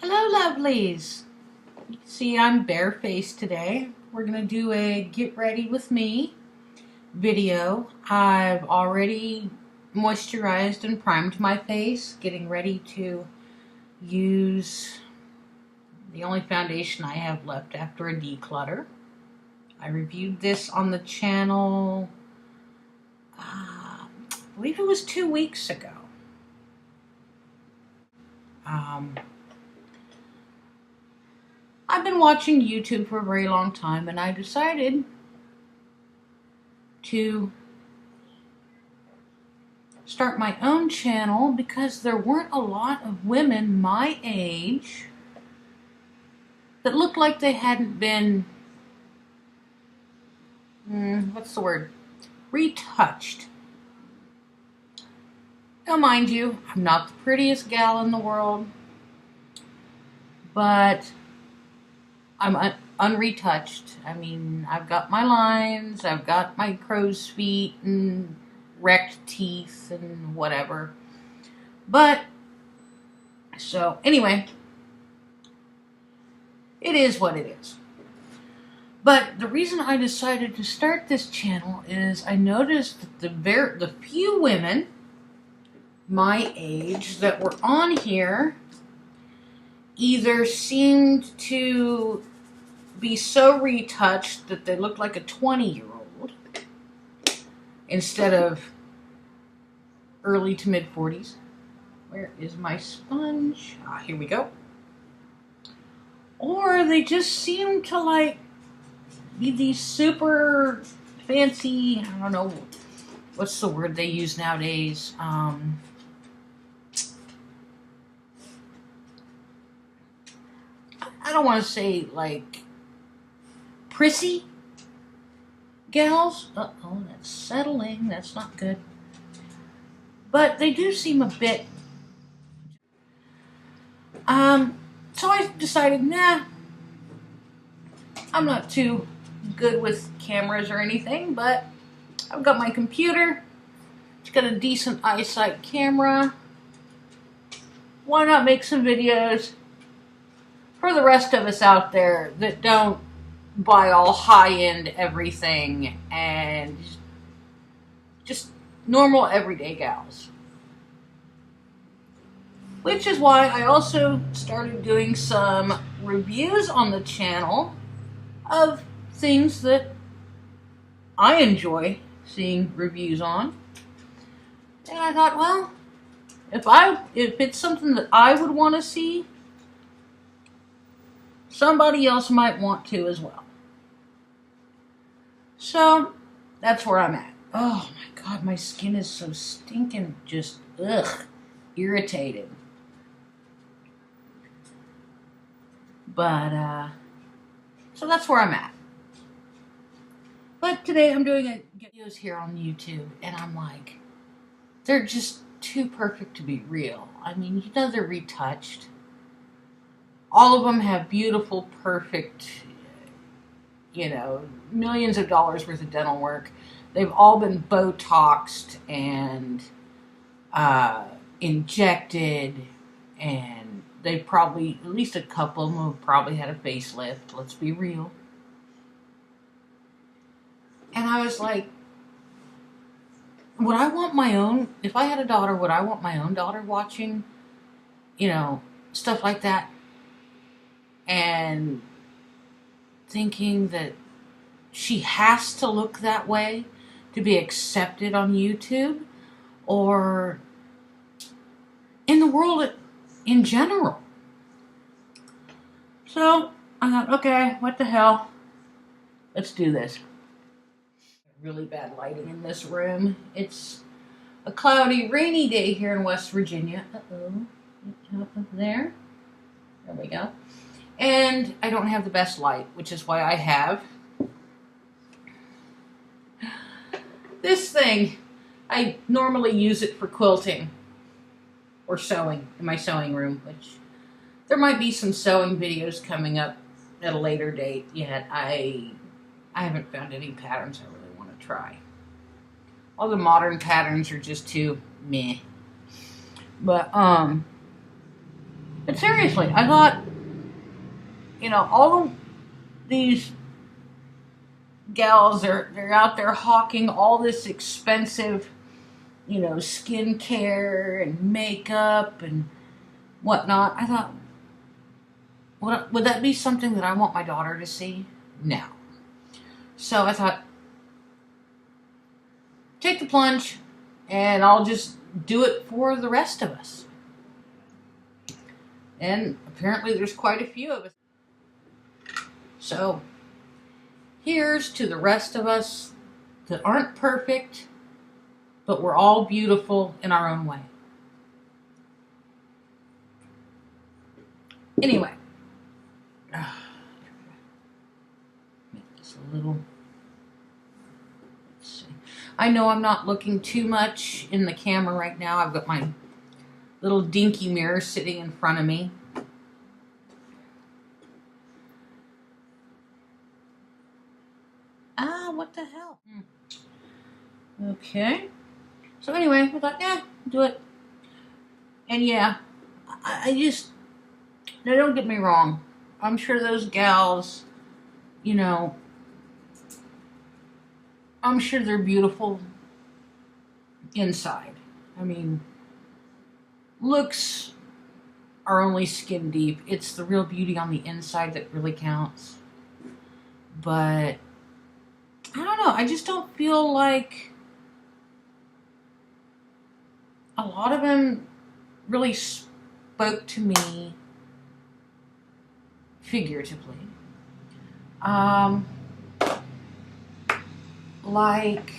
Hello, lovelies. You can see I'm barefaced today. We're going to do a get ready with me video. I've already moisturized and primed my face, getting ready to use the only foundation I have left after a declutter. I reviewed this on the channel, I believe it was 2 weeks ago. I've been watching YouTube for a very long time, and I decided to start my own channel because there weren't a lot of women my age that looked like they hadn't been, retouched. Now, mind you, I'm not the prettiest gal in the world, but I'm unretouched. I mean, I've got my lines, I've got my crow's feet and wrecked teeth and whatever. But, so, anyway, it is what it is. But the reason I decided to start this channel is I noticed that the few women my age that were on here either seemed to be so retouched that they looked like a 20-year-old instead of early to mid 40s. Where is my sponge? Ah, here we go. Or they just seemed to like be these super fancy, I don't know, what's the word they use nowadays? I don't want to say like prissy gals. Uh-oh, that's settling. That's not good. But they do seem a bit. So I decided, nah, I'm not too good with cameras or anything, but I've got my computer. It's got a decent eyesight camera. Why not make some videos for the rest of us out there that don't buy all high-end everything and just normal everyday gals. Which is why I also started doing some reviews on the channel of things that I enjoy seeing reviews on. And I thought, well, if it's something that I would want to see, somebody else might want to as well. So, that's where I'm at. Oh my God, my skin is so stinking just, irritated. But, so that's where I'm at. But today I'm doing videos here on YouTube, and I'm like, they're just too perfect to be real. I mean, you know they're retouched. All of them have beautiful, perfect, millions of dollars worth of dental work. They've all been Botoxed and injected, and they've probably, at least a couple of them have probably had a facelift, let's be real. And I was like, would I want my own, if I had a daughter, would I want my own daughter watching, stuff like that? And thinking that she has to look that way to be accepted on YouTube or in the world in general. So I thought, okay, what the hell? Let's do this. Really bad lighting in this room. It's a cloudy, rainy day here in West Virginia. Up there. There we go. And I don't have the best light, which is why I have this thing. I normally use it for quilting or sewing in my sewing room, which there might be some sewing videos coming up at a later date yet. I haven't found any patterns I really want to try. All the modern patterns are just too meh. But, But seriously, I thought, you know, all these gals, they're out there hawking all this expensive, you know, skincare and makeup and whatnot. I thought, would that be something that I want my daughter to see? No. So I thought, take the plunge, and I'll just do it for the rest of us. And apparently there's quite a few of us. So here's to the rest of us that aren't perfect, but we're all beautiful in our own way. Anyway, make this a little. Let's see. I know I'm not looking too much in the camera right now. I've got my little dinky mirror sitting in front of me. Ah, what the hell? Okay. So anyway, I thought, yeah, do it. And yeah, I just, now don't get me wrong. I'm sure those gals, you know, I'm sure they're beautiful inside. I mean, looks are only skin deep. It's the real beauty on the inside that really counts. But I don't know. I just don't feel like a lot of them really spoke to me figuratively. Like,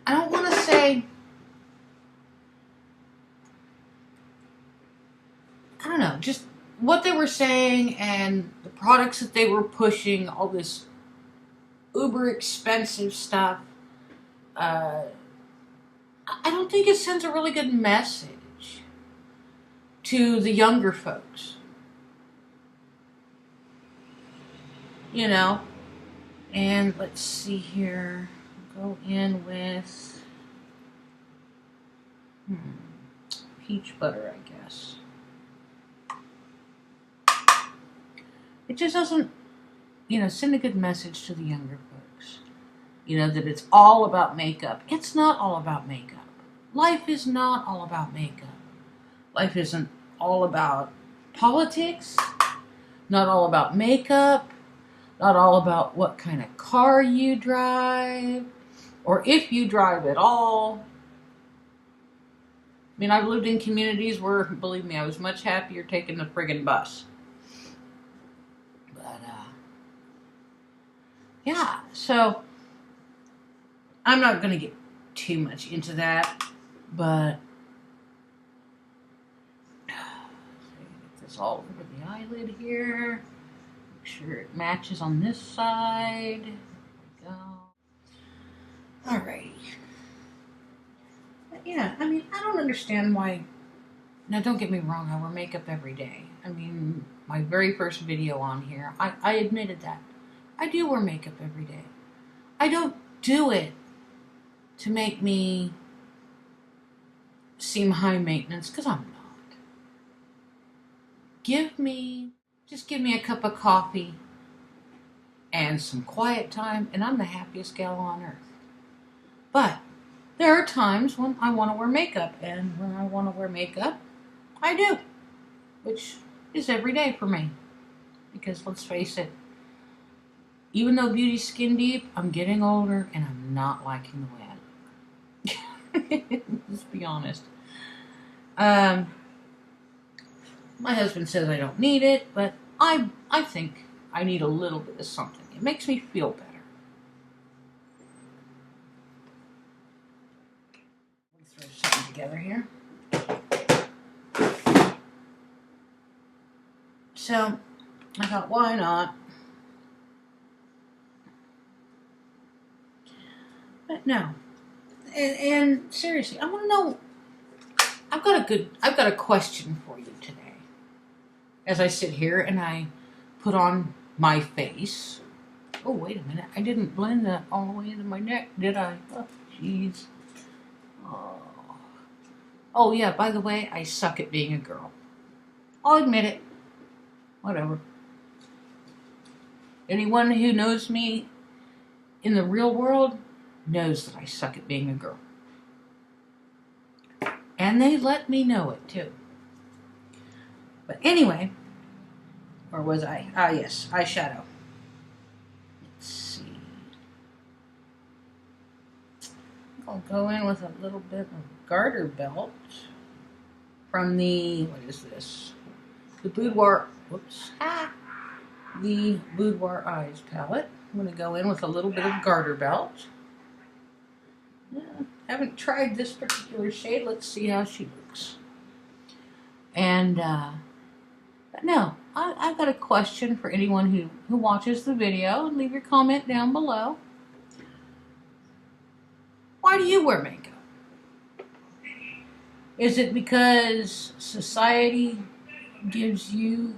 I don't want to say, I don't know, just what they were saying and the products that they were pushing, all this uber expensive stuff. I don't think it sends a really good message to the younger folks. You know? And let's see here. Go in with peach butter, I guess. It just doesn't, you know, send a good message to the younger folks. You know, that it's all about makeup. It's not all about makeup. Life is not all about makeup. Life isn't all about politics, not all about makeup, not all about what kind of car you drive, or if you drive at all. I mean, I've lived in communities where, believe me, I was much happier taking the friggin' bus. But, yeah, so I'm not going to get too much into that, but get this all over the eyelid here. Make sure it matches on this side. There we go. Alrighty. But yeah, I mean, I don't understand why. Now, don't get me wrong, I wear makeup every day. I mean, my very first video on here, I admitted that. I do wear makeup every day. I don't do it to make me seem high maintenance, because I'm not. Just give me a cup of coffee and some quiet time, and I'm the happiest gal on earth. But there are times when I want to wear makeup, and when I want to wear makeup, I do, which is every day for me. Because let's face it, even though beauty's skin deep, I'm getting older, and I'm not liking the way I look. Let's be honest. My husband says I don't need it, but I think I need a little bit of something. It makes me feel better. Let's throw something together here. So I thought, why not? But no. And seriously, I want to know. I've got a question for you today. As I sit here and I put on my face. Oh, wait a minute. I didn't blend that all the way into my neck, did I? Oh, jeez. Oh. Oh yeah, by the way, I suck at being a girl. I'll admit it. Whatever. Anyone who knows me in the real world knows that I suck at being a girl. And they let me know it too. But anyway, where was I? Ah, yes, eyeshadow. Let's see. I'll go in with a little bit of garter belt from the, what is this? The Boudoir, whoops. The Boudoir Eyes palette. I'm going to go in with a little bit of garter belt. Haven't tried this particular shade. Let's see how she looks. And, but no, I've got a question for anyone who watches the video. Leave your comment down below. Why do you wear makeup? Is it because society gives you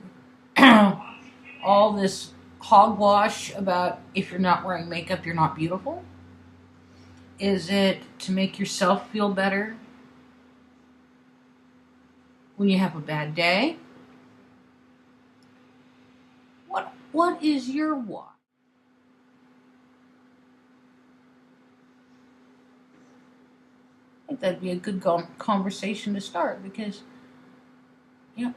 all this hogwash about if you're not wearing makeup, you're not beautiful? Is it to make yourself feel better when you have a bad day? What is your why? I think that'd be a good conversation to start, because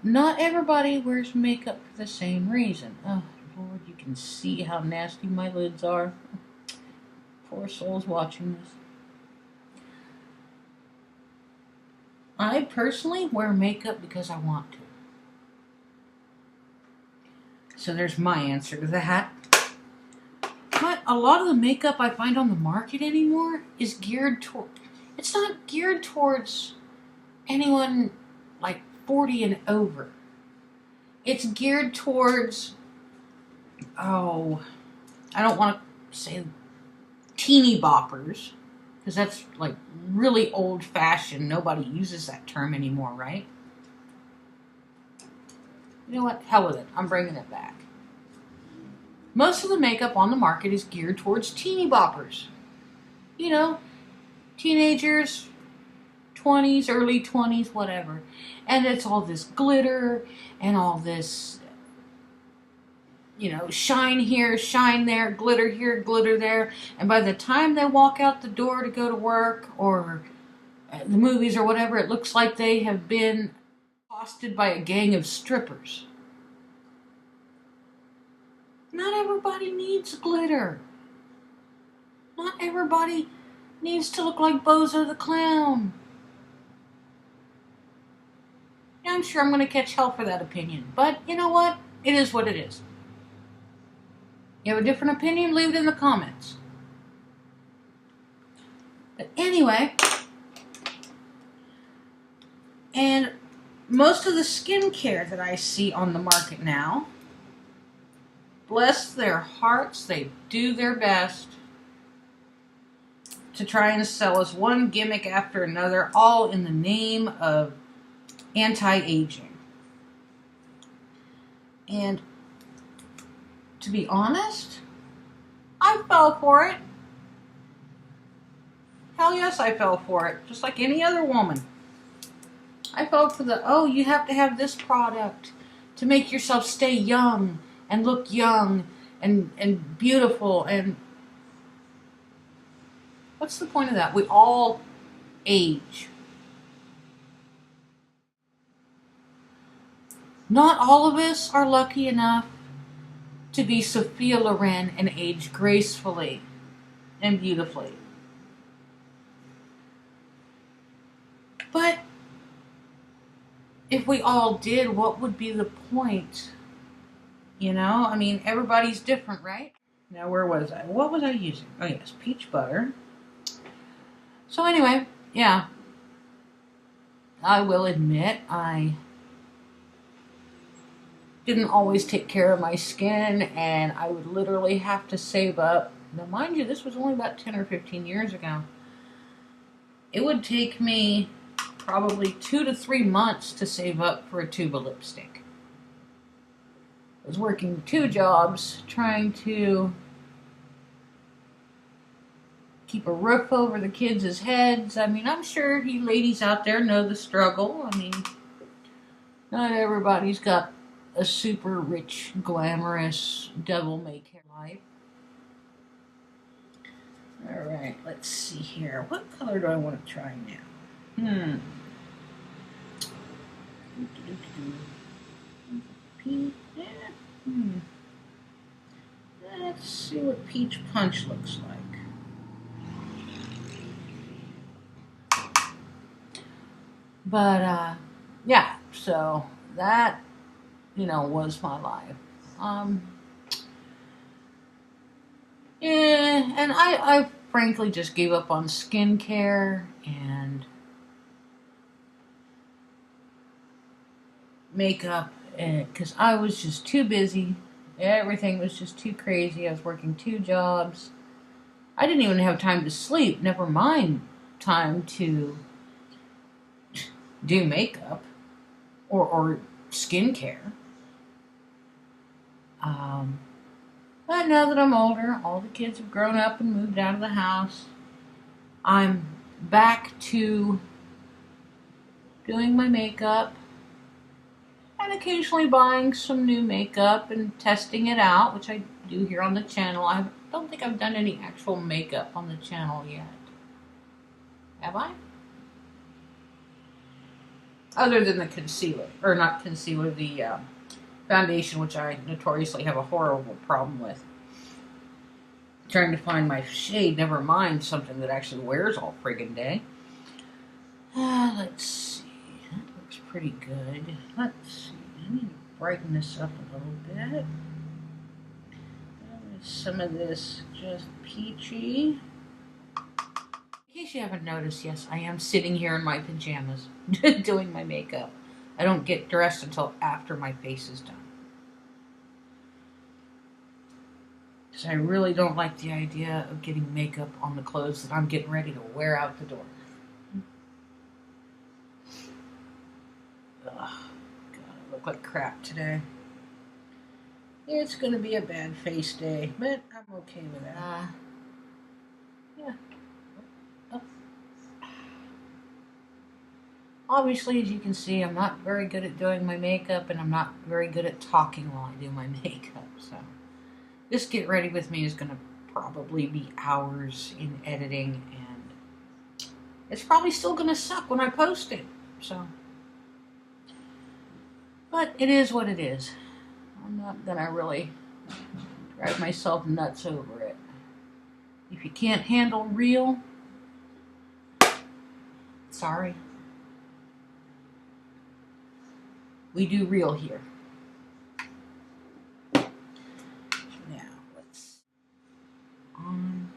not everybody wears makeup for the same reason. Oh Lord, you can see how nasty my lids are. Poor souls watching this. I personally wear makeup because I want to. So there's my answer to that. But a lot of the makeup I find on the market anymore is geared toward, it's not geared towards anyone like 40 and over. It's geared towards, oh, I don't want to say teeny boppers, because that's like really old fashioned. Nobody uses that term anymore, right? You know what? Hell with it. I'm bringing it back. Most of the makeup on the market is geared towards teeny boppers. You know, teenagers, 20s, early 20s, whatever. And it's all this glitter and all this, shine here, shine there, glitter here, glitter there. And by the time they walk out the door to go to work or the movies or whatever, it looks like they have been accosted by a gang of strippers. Not everybody needs glitter. Not everybody needs to look like Bozo the Clown. Yeah, I'm sure I'm going to catch hell for that opinion. But you know what? It is what it is. You have a different opinion? Leave it in the comments. But anyway, and most of the skincare that I see on the market now, bless their hearts, they do their best to try and sell us one gimmick after another, all in the name of anti-aging. And to be honest, I fell for it. Hell yes, I fell for it, just like any other woman. I fell for you have to have this product to make yourself stay young and look young and beautiful. And what's the point of that? We all age. Not all of us are lucky enough to be Sophia Loren and age gracefully and beautifully. But if we all did, what would be the point? I mean, everybody's different, right? Now, where was I? What was I using? Oh, yes, peach butter. So anyway, yeah. I will admit, I didn't always take care of my skin, and I would literally have to save up. Now, mind you, this was only about 10 or 15 years ago. It would take me probably 2 to 3 months to save up for a tube of lipstick. I was working 2 jobs trying to keep a roof over the kids' heads. I mean, I'm sure you ladies out there know the struggle. I mean, not everybody's got a super rich, glamorous, devil-may-care life. Alright, let's see here. What color do I want to try now? Peach. Yeah. Let's see what peach punch looks like. But, yeah, so that, was my life. Yeah, and I frankly just gave up on skincare and makeup because I was just too busy. Everything was just too crazy. I was working 2 jobs. I didn't even have time to sleep, never mind time to do makeup or skincare. But now that I'm older, all the kids have grown up and moved out of the house, I'm back to doing my makeup and occasionally buying some new makeup and testing it out, which I do here on the channel. I don't think I've done any actual makeup on the channel yet. Have I? Other than the concealer, or not concealer, the foundation, which I notoriously have a horrible problem with. Trying to find my shade, never mind something that actually wears all friggin' day. Let's see. That looks pretty good. Let's see. I need to brighten this up a little bit. Some of this just peachy. In case you haven't noticed, yes, I am sitting here in my pajamas doing my makeup. I don't get dressed until after my face is done. Because I really don't like the idea of getting makeup on the clothes that I'm getting ready to wear out the door. Ugh, God, I look like crap today. It's going to be a bad face day, but I'm okay with that. Yeah. Oh. Obviously, as you can see, I'm not very good at doing my makeup, and I'm not very good at talking while I do my makeup, so this Get Ready With Me is going to probably be hours in editing, and it's probably still going to suck when I post it, so. But it is what it is. I'm not going to really drive myself nuts over it. If you can't handle real, sorry. We do real here. Now, let's on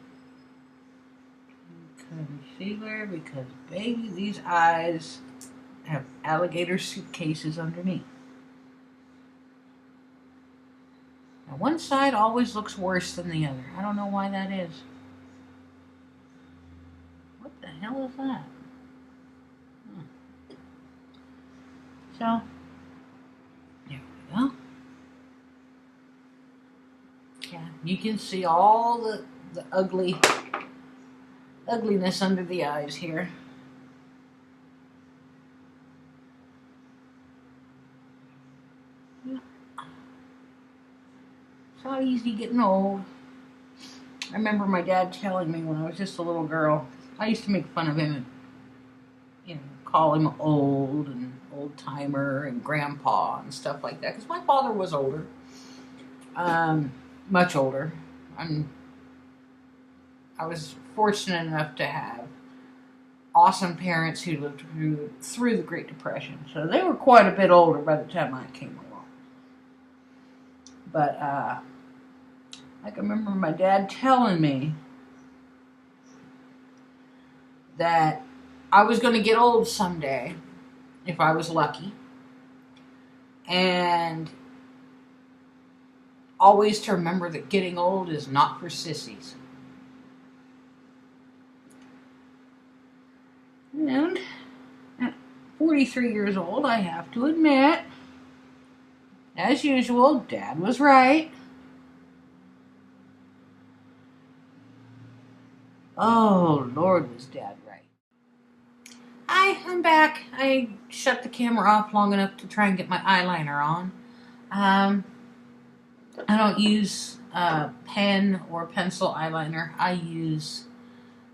concealer, because baby, these eyes have alligator suitcases underneath. Now, one side always looks worse than the other. I don't know why that is. What the hell is that? So, there we go. Yeah, you can see all the ugliness under the eyes here. Yeah. It's not easy getting old. I remember my dad telling me when I was just a little girl, I used to make fun of him and, call him old and old timer and grandpa and stuff like that. Because my father was older, much older. I was fortunate enough to have awesome parents who lived through the Great Depression, so they were quite a bit older by the time I came along. But I can remember my dad telling me that I was going to get old someday, if I was lucky, and always to remember that getting old is not for sissies. And at 43 years old, I have to admit, as usual, Dad was right. Oh, Lord, was Dad right. Hi, I'm back. I shut the camera off long enough to try and get my eyeliner on. I don't use pen or pencil eyeliner. I use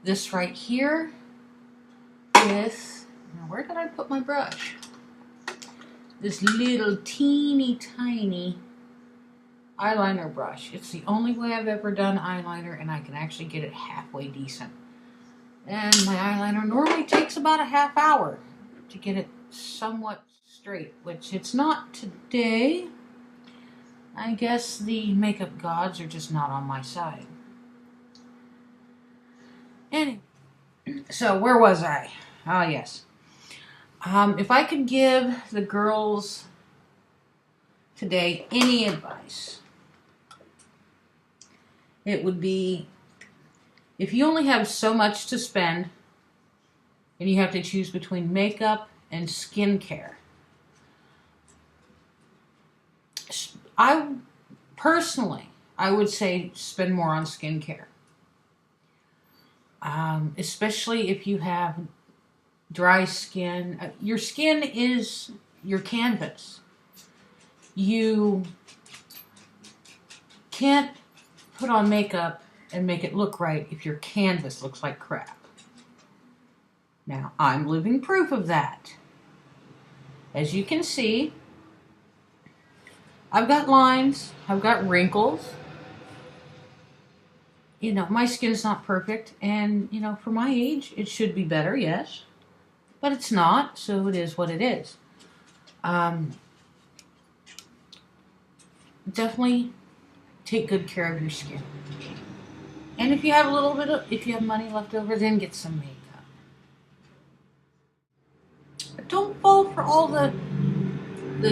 this right here with, now where did I put my brush? This little teeny tiny eyeliner brush. It's the only way I've ever done eyeliner, and I can actually get it halfway decent. And my eyeliner normally takes about a half hour to get it somewhat straight, which it's not today. I guess the makeup gods are just not on my side. Anyway, so where was I? Oh, yes. If I could give the girls today any advice, it would be, if you only have so much to spend and you have to choose between makeup and skincare, I would say spend more on skincare. Especially if you have dry skin. Your skin is your canvas. You can't put on makeup and make it look right if your canvas looks like crap. Now, I'm living proof of that. As you can see, I've got lines, I've got wrinkles. You know, my skin's not perfect, and, you know, for my age, it should be better, yes. But it's not, so it is what it is. Definitely take good care of your skin. And if you have if you have money left over, then get some makeup. But don't fall for all the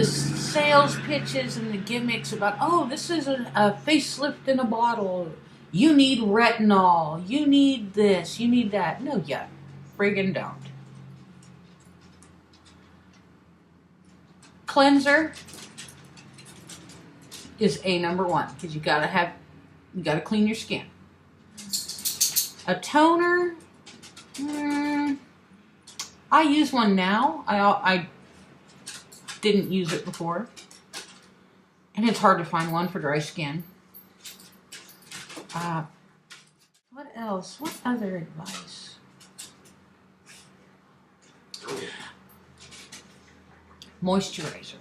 sales pitches and the gimmicks about, oh, this is a facelift in a bottle. You need retinol. You need this. You need that. No, you friggin' don't. Cleanser is number one, because you gotta clean your skin. A toner, I use one now. I didn't use it before, and it's hard to find one for dry skin. What else? What other advice? Moisturizer.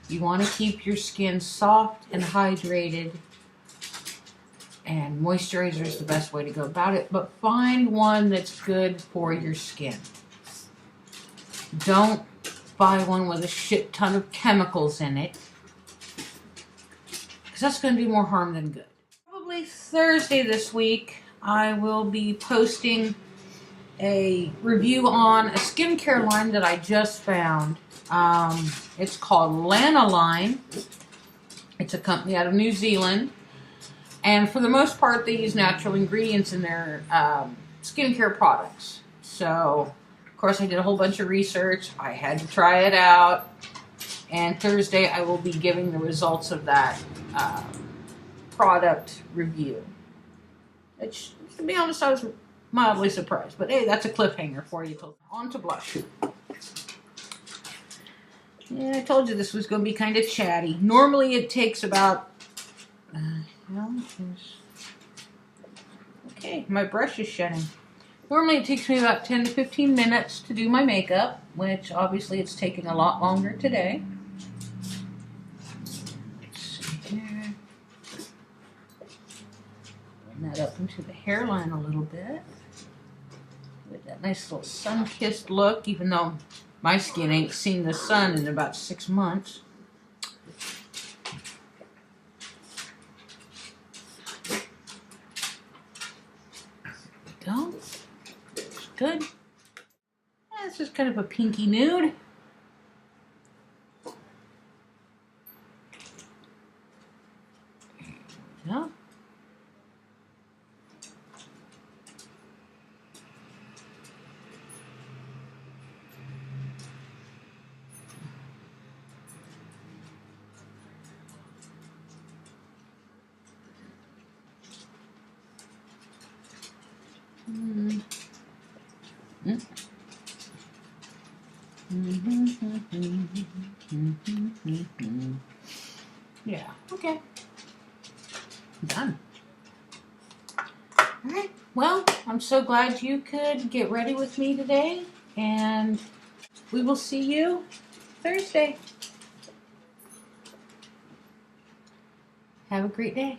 You want to keep your skin soft and hydrated, and moisturizer is the best way to go about it, but find one that's good for your skin. Don't buy one with a shit ton of chemicals in it, because that's going to do more harm than good. Probably Thursday this week, I will be posting a review on a skincare line that I just found. It's called Lanolin. It's a company out of New Zealand, and for the most part they use natural ingredients in their skincare products. So of course I did a whole bunch of research. I had to try it out, and Thursday I will be giving the results of that product review. Which, to be honest, I was mildly surprised, but hey, that's a cliffhanger for you. On to blush. Yeah, I told you this was going to be kind of chatty. Normally it takes about, okay, my brush is shedding. Normally it takes me about 10 to 15 minutes to do my makeup, which obviously it's taking a lot longer today. Let's see here. Bring that up into the hairline a little bit. With that nice little sun-kissed look, even though my skin ain't seen the sun in about 6 months. There we go. It's good. Yeah, it's just kind of a pinky nude. There we go. Mm. Yeah, okay. Done. Alright, well, I'm so glad you could get ready with me today, and we will see you Thursday. Have a great day.